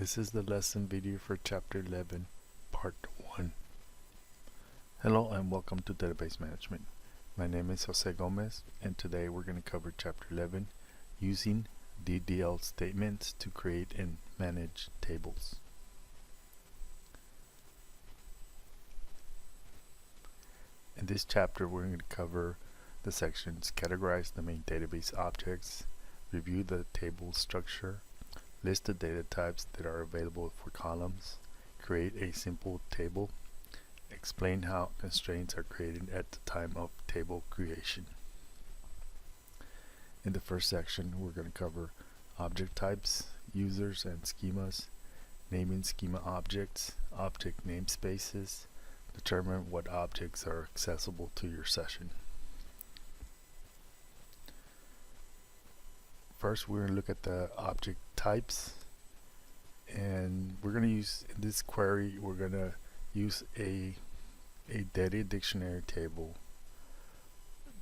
This is the lesson video for Chapter 11, Part 1. Hello and welcome to Database Management. My name is Jose Gomez and today we're going to cover Chapter 11, using DDL statements to create and manage tables. In this chapter we're going to cover the sections: categorize the main database objects, review the table structure, list the data types that are available for columns, create a simple table, explain how constraints are created at the time of table creation. In the first section, we're going to cover object types, users and schemas, naming schema objects, object namespaces, determine what objects are accessible to your session. First, we're going to look at the object types, and we're going to use, in this query, we're going to use a data dictionary table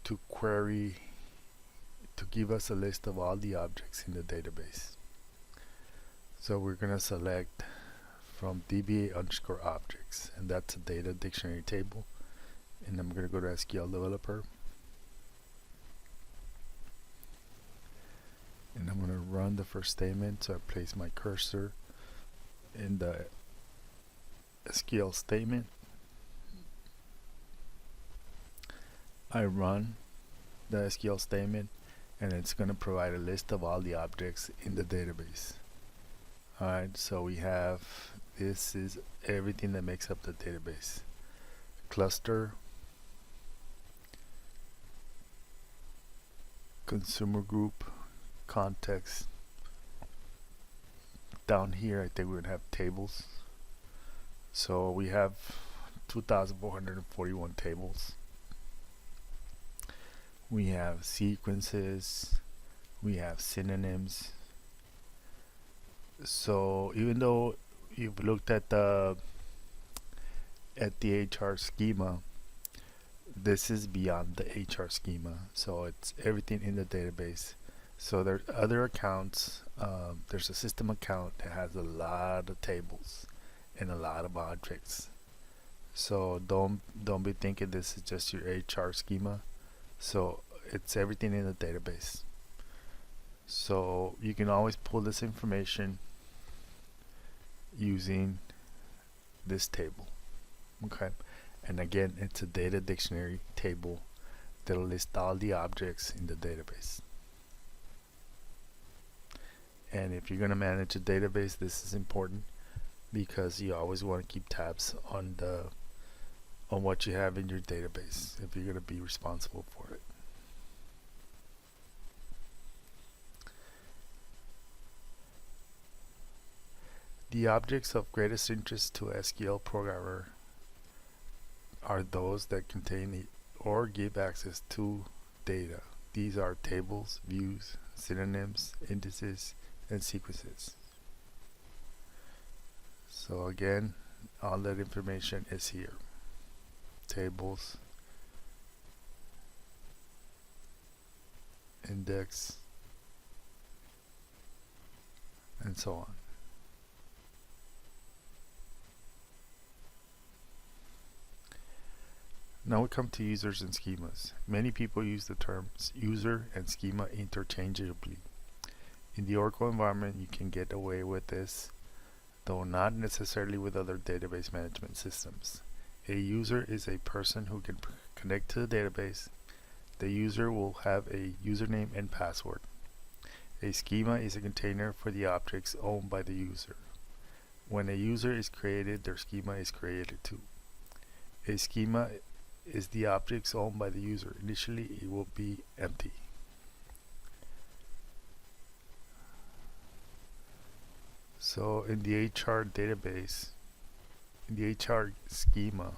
to query, to give us a list of all the objects in the database. So we're going to select from DBA_objects, and that's a data dictionary table. And I'm going to go to SQL Developer. And I'm going to run the first statement, so I place my cursor in the SQL statement. I run the SQL statement and it's going to provide a list of all the objects in the database. Alright, so we have, this is everything that makes up the database: cluster, consumer group, context. Down here I think we would have tables, so we have 2,441 tables. We have sequences, we have synonyms. So even though you've looked at the HR schema, this is beyond the HR schema, so it's everything in the database. So there's other accounts. There's a system account that has a lot of tables and a lot of objects. So don't be thinking this is just your HR schema. So it's everything in the database. So you can always pull this information using this table. Okay, and again, it's a data dictionary table that'll list all the objects in the database. And if you're going to manage a database, this is important because you always want to keep tabs on what you have in your database if you're going to be responsible for it. The objects of greatest interest to a SQL programmer are those that contain or give access to data. These are tables, views, synonyms, indices, and sequences. So again, all that information is here: tables, index, and so on. Now we come to users and schemas. Many people use the terms user and schema interchangeably. In the Oracle environment, you can get away with this, though not necessarily with other database management systems. A user is a person who can connect to the database. The user will have a username and password. A schema is a container for the objects owned by the user. When a user is created, their schema is created too. A schema is the objects owned by the user. Initially, it will be empty. So in the HR database, in the HR schema,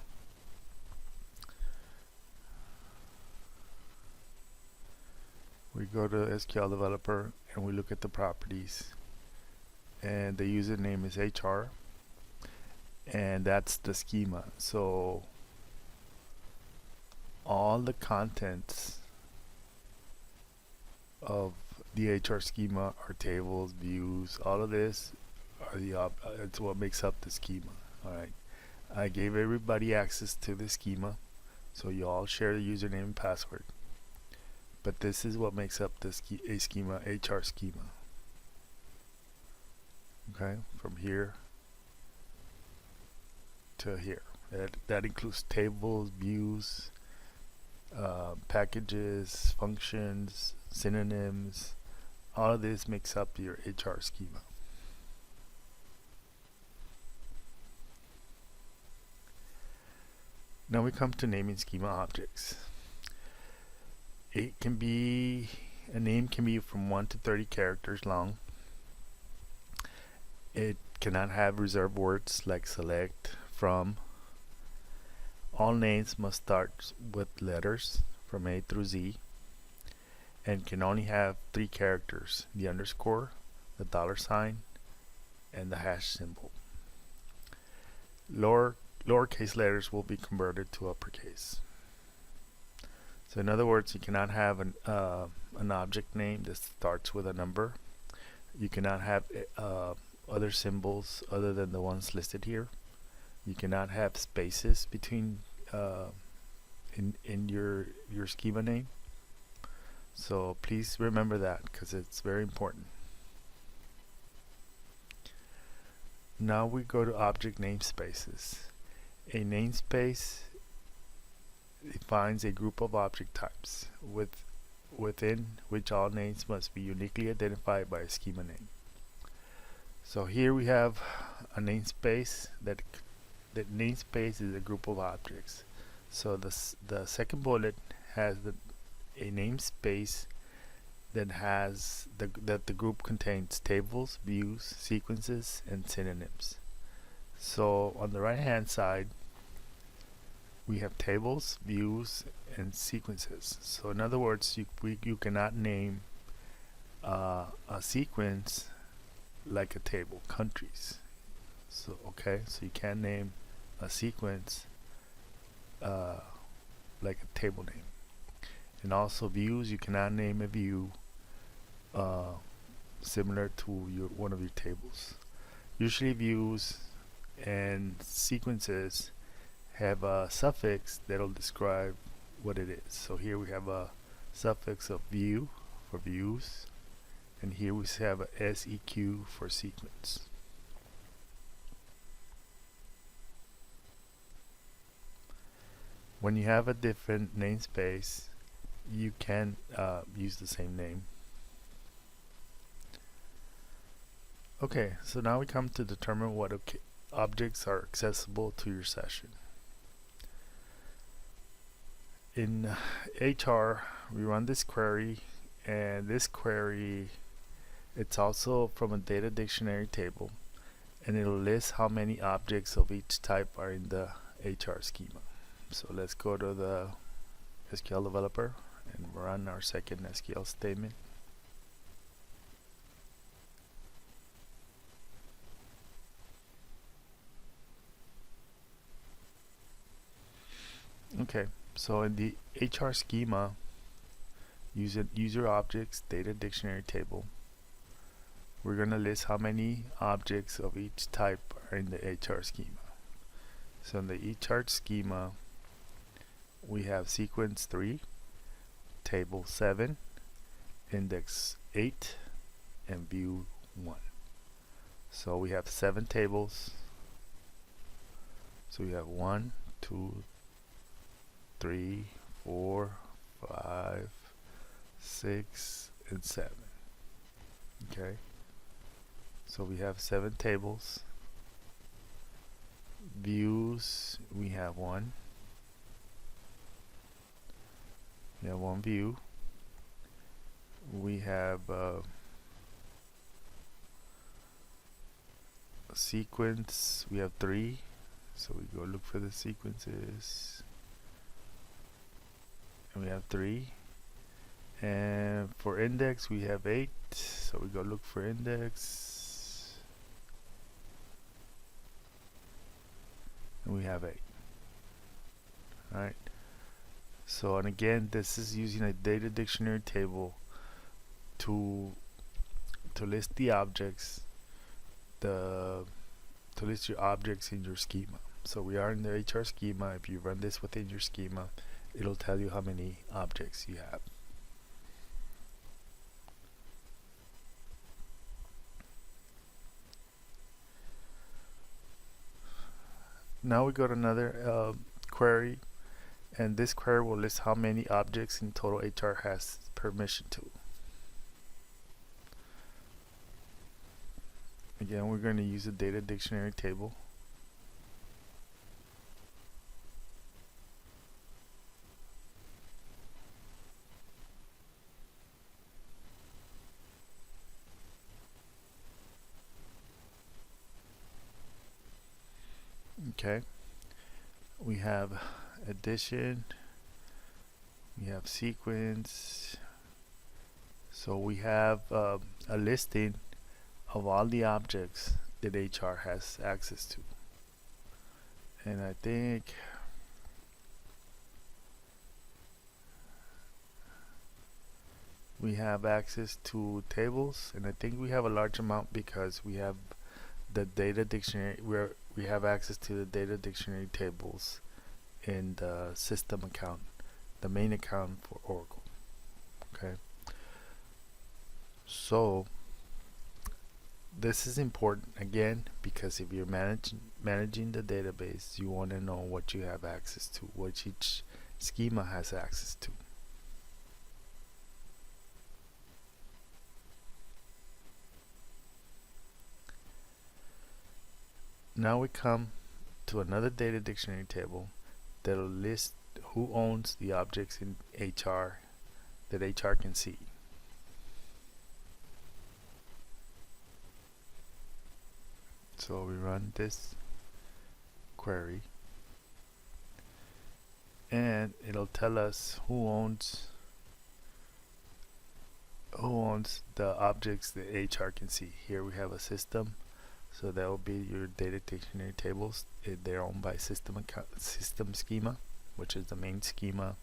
we go to SQL Developer and we look at the properties, and the username is HR, and that's the schema. So all the contents of the HR schema are tables, views, all of this it's what makes up the schema. All right. I gave everybody access to the schema, so you all share the username and password. But this is what makes up the schema, HR schema. Okay, from here to here. That includes tables, views, packages, functions, synonyms. All of this makes up your HR schema. Now we come to naming schema objects. A name can be from 1 to 30 characters long. It cannot have reserved words like select, from. All names must start with letters from A through Z and can only have 3 characters: the underscore, the $, and the hash symbol. Lowercase letters will be converted to uppercase. So in other words, you cannot have an object name that starts with a number. You cannot have other symbols other than the ones listed here. You cannot have spaces between in your schema name. So please remember that, because it's very important. Now we go to object namespaces. A namespace defines a group of object types within which all names must be uniquely identified by a schema name. So here we have a namespace. That namespace is a group of objects. So the second bullet has a namespace that has that the group contains tables, views, sequences, and synonyms. So on the right hand side, we have tables, views, and sequences. So in other words, you cannot name a sequence like a table, countries. So so you can't name a sequence like a table name. And also views, you cannot name a view similar to one of your tables. Usually views and sequences have a suffix that'll describe what it is. So here we have a suffix of view for views, and here we have a SEQ for sequence. When you have a different namespace, you can use the same name. Okay, so now we come to determine what objects are accessible to your session. In HR, we run this query, and this query, it's also from a data dictionary table, and it'll list how many objects of each type are in the HR schema. So let's go to the SQL developer and run our second SQL statement. Okay, so in the HR schema, user objects data dictionary table, we're going to list how many objects of each type are in the HR schema. So in the HR schema, we have sequence 3, table 7, index 8, and view 1. So we have 7 tables. So we have 1, 2, 3, 4, 5, 6, and 7. Okay, so we have 7 tables. Views, we have 1. We have 1 view. We have a sequence, we have 3. So we go look for the sequences, and we have 3. And for index, we have 8. So we go look for index, and we have 8. Alright. So, and again, this is using a data dictionary table to list the objects the to list your objects in your schema. So we are in the HR schema. If you run this within your schema, it'll tell you how many objects you have. Now we go to another query, and this query will list how many objects in total HR has permission to. Again, we're going to use a data dictionary table. Okay, we have addition, we have sequence, so we have a listing of all the objects that HR has access to. And I think we have access to tables, and I think we have a large amount because we have the data dictionary, where we have access to the data dictionary tables in the system account, the main account for Oracle. Okay, so this is important again because if you're managing the database, you want to know what you have access to, what each schema has access to. Now we come to another data dictionary table that'll list who owns the objects in HR that HR can see. So we run this query, and it'll tell us who owns the objects that HR can see. Here we have a system, so that will be your data dictionary tables. They're owned by system schema, which is the main schema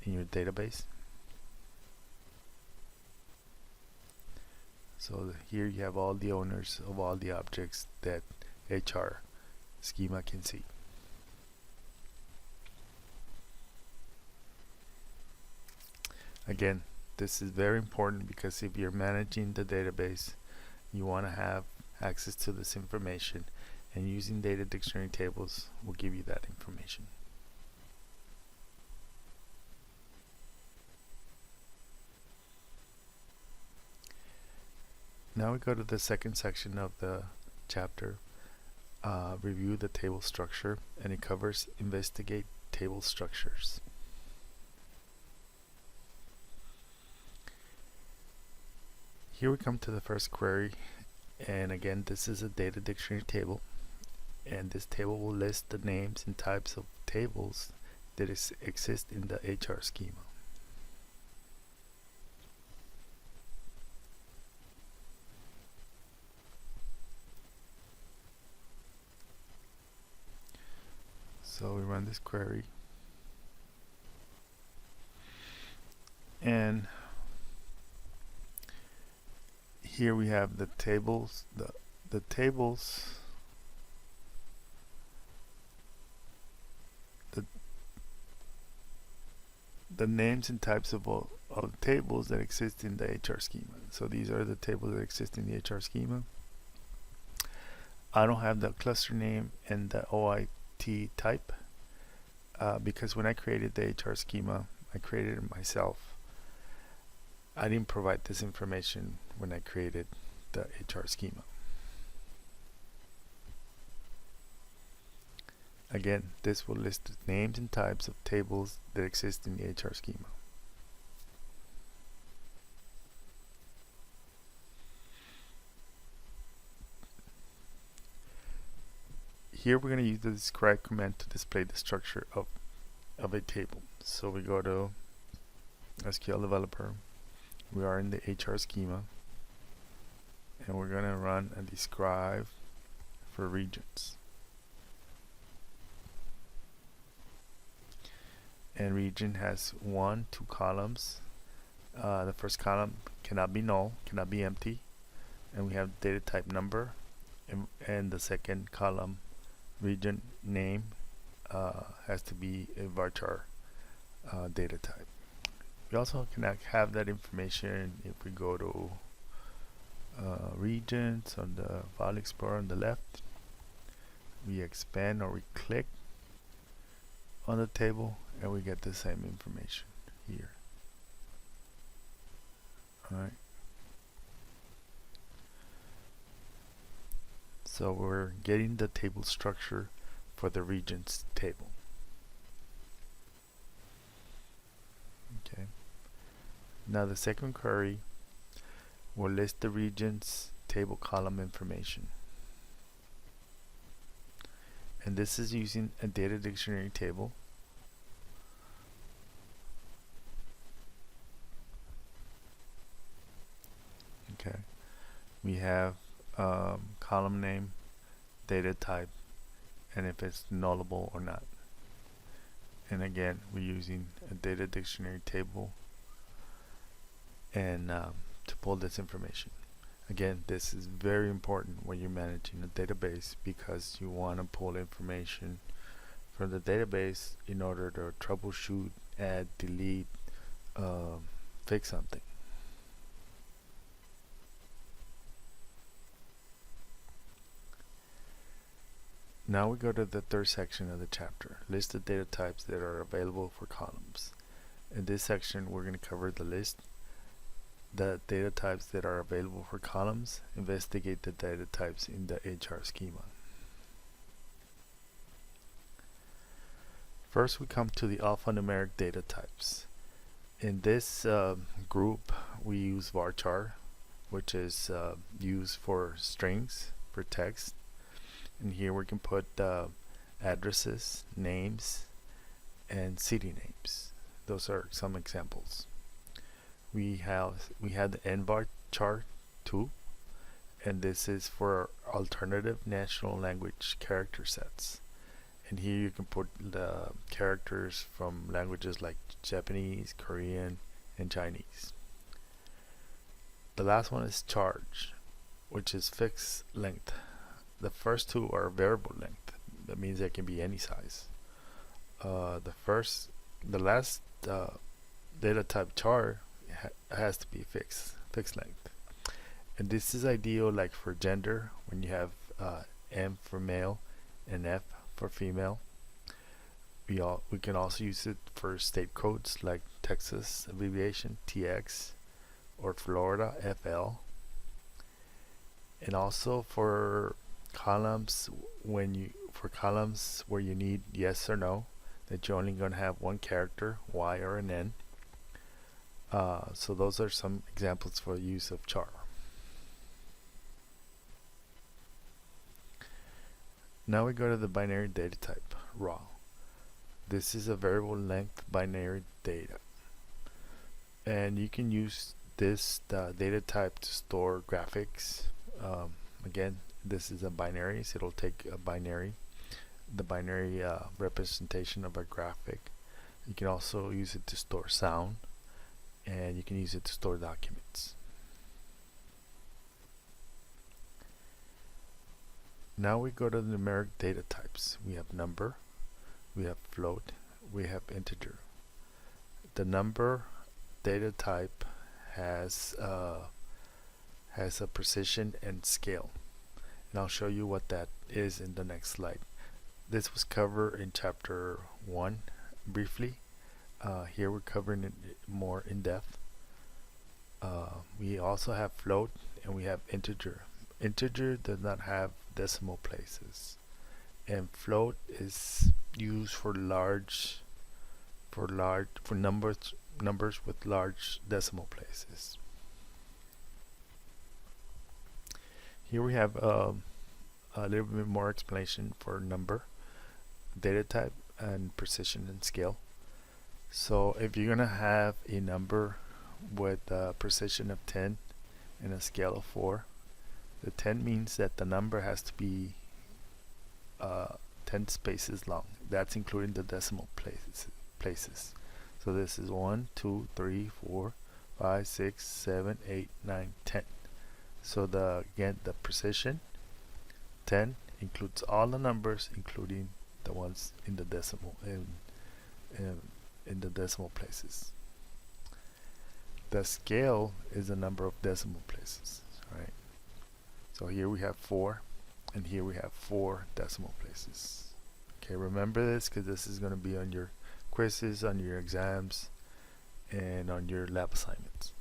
in your database. So here you have all the owners of all the objects that HR schema can see. Again, this is very important because if you're managing the database, you want to have access to this information, and using data dictionary tables will give you that information. Now we go to the second section of the chapter, review the table structure, and it covers investigate table structures. Here we come to the first query, and again this is a data dictionary table, and this table will list the names and types of tables that exist in the HR schema. So we run this query, and here we have the tables, the tables, the names and types of tables that exist in the HR schema. So these are the tables that exist in the HR schema. I don't have the cluster name and the OIT type because when I created the HR schema, I created it myself. I didn't provide this information when I created the HR schema. Again, this will list the names and types of tables that exist in the HR schema. Here we're going to use the describe command to display the structure of a table. So we go to SQL Developer. We are in the HR schema, and we're going to run a describe for regions. And region has 2 columns. The first column cannot be null, cannot be empty, and we have data type number, and the second column, region name, has to be a varchar data type. We also can have that information if we go to regions on the File Explorer on the left. We expand or we click on the table and we get the same information here. Alright. So we're getting the table structure for the regions table. Okay. Now the second query will list the regions table column information. And this is using a data dictionary table. Okay. We have column name, data type, and if it's nullable or not. And again, we're using a data dictionary table and to pull this information. Again, this is very important when you're managing a database because you want to pull information from the database in order to troubleshoot, add, delete, fix something. Now we go to the third section of the chapter, list the data types that are available for columns. In this section, we're going to cover the list, the data types that are available for columns, investigate the data types in the HR schema. First, we come to the alphanumeric data types. In this group, we use varchar, which is used for strings, for text. And here we can put addresses, names, and city names. Those are some examples. We had the nvarchar 2, and this is for alternative national language character sets. And here you can put the characters from languages like Japanese, Korean, and Chinese. The last one is charge, which is fixed length. The first two are variable length. That means they can be any size. The last data type char has to be fixed length. And this is ideal like for gender when you have M for male and F for female. We can also use it for state codes like Texas abbreviation TX or Florida FL. And also for columns where you need yes or no, that you're only going to have one character, Y or an N. So those are some examples for use of char. Now we go to the binary data type, raw. This is a variable length binary data. And you can use this data type to store graphics. Again, this is a binary, so it'll take a binary, the binary representation of a graphic. You can also use it to store sound, and you can use it to store documents. Now we go to the numeric data types. We have number, we have float, we have integer. The number data type has a precision and scale. And I'll show you what that is in the next slide. This was covered in chapter 1 briefly. Here we're covering it more in depth. We also have float and we have integer. Integer does not have decimal places, and float is used for numbers with large decimal places. Here we have a little bit more explanation for number, data type, and precision and scale. So if you're gonna have a number with a precision of 10 and a scale of 4, the 10 means that the number has to be 10 spaces long. That's including the decimal places. So this is 1, 2, 3, 4, 5, 6, 7, 8, 9, 10. So again, the precision 10 includes all the numbers, including the ones in the decimal in, in the decimal places. The scale is the number of decimal places, right? So here we have 4, and here we have 4 decimal places. Okay, remember this because this is going to be on your quizzes, on your exams, and on your lab assignments.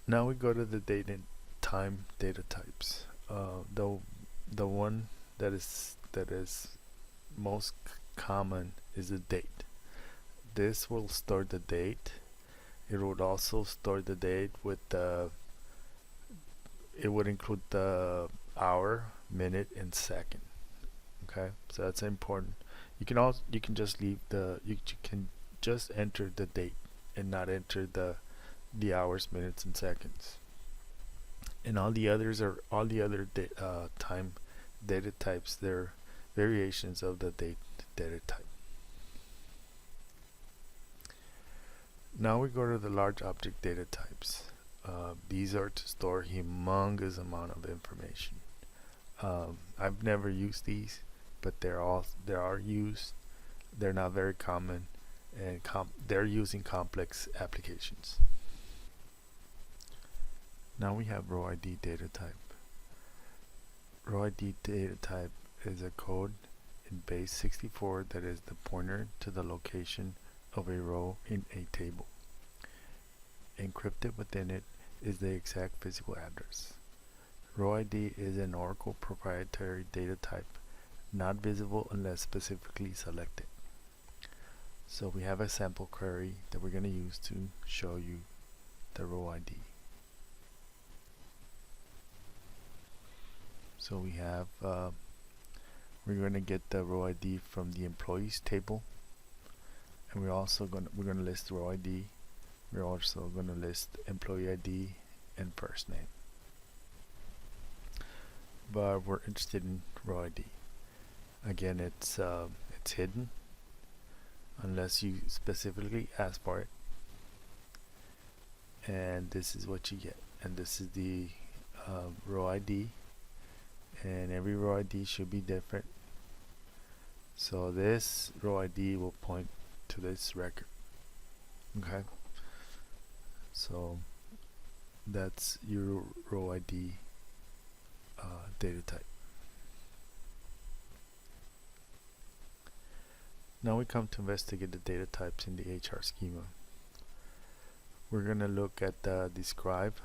Now we go to the date and time data types. The one that is most common is the date. This will store the date. It would also store the date with the. It would include the hour, minute, and second. Okay, so that's important. You can just leave you can just enter the date and not enter the hours, minutes, and seconds. And all the other time data types. They're variations of the date data type. Now we go to the large object data types. These are to store humongous amount of information. I've never used these, but they are used. They're not very common, and they're using complex applications. Now we have row ID data type. Row ID data type is a code in base 64 that is the pointer to the location of a row in a table. Encrypted within it is the exact physical address. Row ID is an Oracle proprietary data type, not visible unless specifically selected. So we have a sample query that we're going to use to show you the row ID. So we have we're going to get the row ID from the employees table, and we're going to list row ID. We're also going to list employee ID and first name, but we're interested in row ID. Again, it's hidden unless you specifically ask for it, and this is what you get. And this is the row ID, and every row ID should be different. So this row ID will point to this record. Okay, so that's your row ID data type. Now we come to investigate the data types in the HR schema. We're going to look at the describe,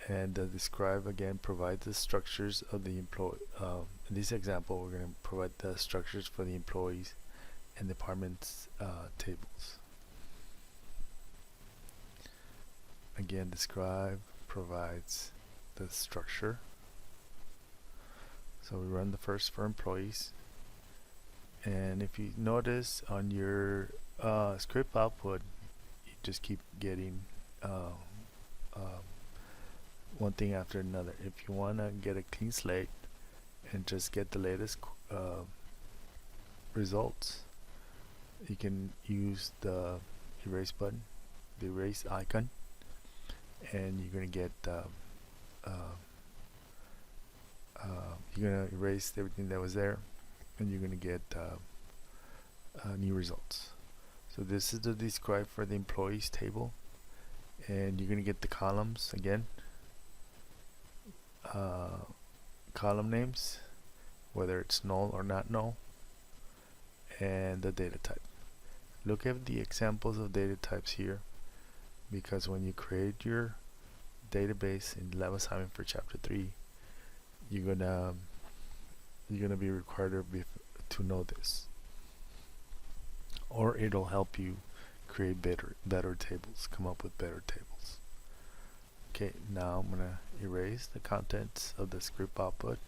and the describe again provides the structures of the employee. In this example, we're going to provide the structures for the employees and departments tables. Again, describe provides the structure. So we run the first for employees, and if you notice on your script output, you just keep getting one thing after another. If you want to get a clean slate and just get the latest results, you can use the erase button, the erase icon, and you're going to get you're going to erase everything that was there, and you're going to get new results. So this is the describe for the employees table, and you're going to get the columns again, column names, whether it's null or not null, and the data type. Look at the examples of data types here, because when you create your database in lab assignment for chapter 3, you're gonna be required to know this, or it'll help you create better tables, come up with better tables. Okay, now I'm gonna erase the contents of the script output,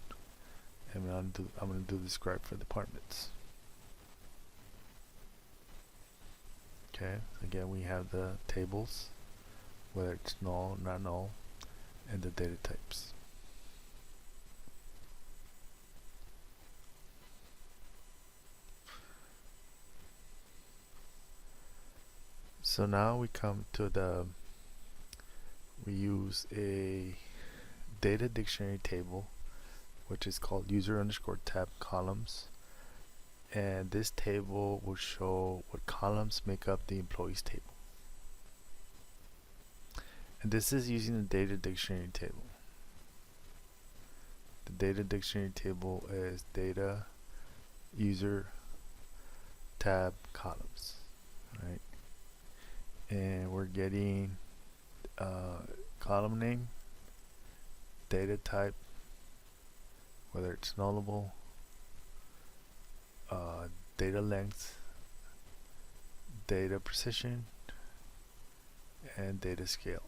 and I'm gonna do the describe for departments. Okay, again we have the tables, whether it's null, not null, and the data types. So now we come to the we use a data dictionary table, which is called user underscore tab columns, and this table will show what columns make up the employees table. And this is using the data dictionary table. The data dictionary table is data user tab columns, right? And we're getting column name, data type, whether it's nullable, data length, data precision, and data scale.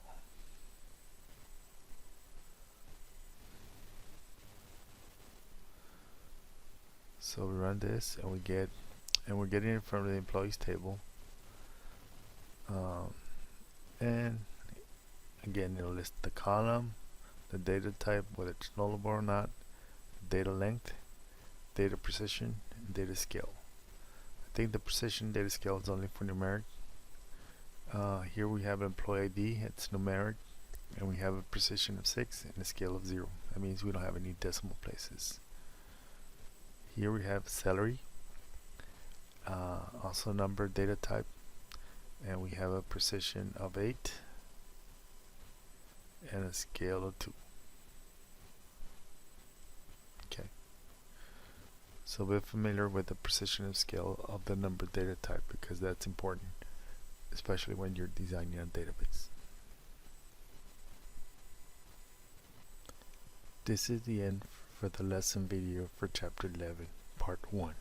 So we run this and we're getting it from the employees table. And again, it'll list the column, the data type, whether it's nullable or not, data length, data precision, and data scale. I think the precision data scale is only for numeric. Here we have employee ID, it's numeric, and we have a precision of 6 and a scale of 0. That means we don't have any decimal places. Here we have salary, also number, data type, and we have a precision of 8 and a scale of 2. Okay, so be familiar with the precision and scale of the number data type, because that's important, especially when you're designing a database. This is the end for the lesson video for chapter 11, part 1.